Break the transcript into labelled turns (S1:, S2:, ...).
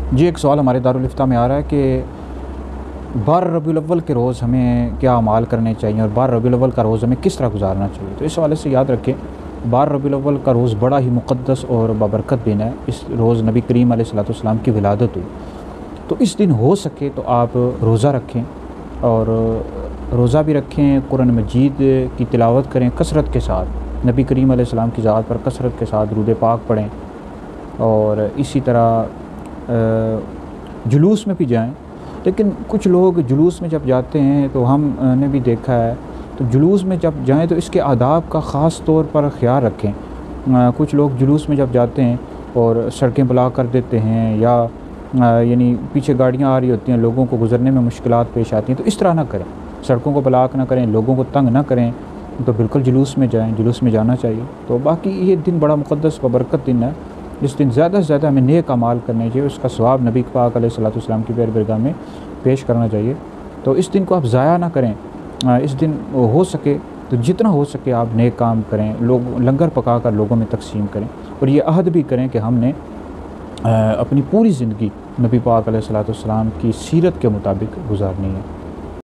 S1: जी, एक सवाल हमारे दारुल इफ्ता में आ रहा है कि 12 रबीउल अव्वल के रोज़ हमें क्या अमाल करने चाहिए और 12 रबीउल अव्वल का रोज़ हमें किस तरह गुजारना चाहिए। तो इस हवाले से याद रखें, 12 रबीउल अव्वल का रोज़ बड़ा ही मुक़द्दस और बाबरकत दिन है। इस रोज़ नबी करीम अलैहिस्सलाम की विलादत हुई। तो इस दिन हो सके तो आप रोज़ा रखें और रोज़ा भी रखें, कुरान मजीद की तिलावत करें कसरत के साथ, नबी करीम अलैहिस्सलाम की ज़ात पर कसरत के साथ दुरूद पाक पढ़ें और इसी तरह जुलूस में भी जाएं। लेकिन कुछ लोग जुलूस में जब जाते हैं तो हमने भी देखा है, तो जुलूस में जब जाएं तो इसके आदाब का ख़ास तौर पर ख्याल रखें। कुछ लोग जुलूस में जब जाते हैं और सड़कें ब्लॉक कर देते हैं या यानी पीछे गाड़ियाँ आ रही होती हैं, लोगों को गुज़रने में मुश्किलात पेश आती हैं, तो इस तरह ना करें, सड़कों को ब्लॉक ना करें, लोगों को तंग ना करें। तो बिल्कुल जुलूस में जाएं, जुलूस में जाना चाहिए। तो बाकी ये दिन बड़ा मुक़द्दस बरकत दिन है। इस दिन ज़्यादा से ज़्यादा हमें नेक अमाल करने चाहिए, उसका सवाब नबी पाक अलैहिस्सलाम की बारगाह में पेश करना चाहिए। तो इस दिन को आप ज़ाया ना करें। इस दिन हो सके तो जितना हो सके आप नेक काम करें, लोग लंगर पका कर लोगों में तकसीम करें और ये अहद भी करें कि हमने अपनी पूरी ज़िंदगी नबी पाक अलैहिस्सलाम की सीरत के मुताबिक गुजारनी है।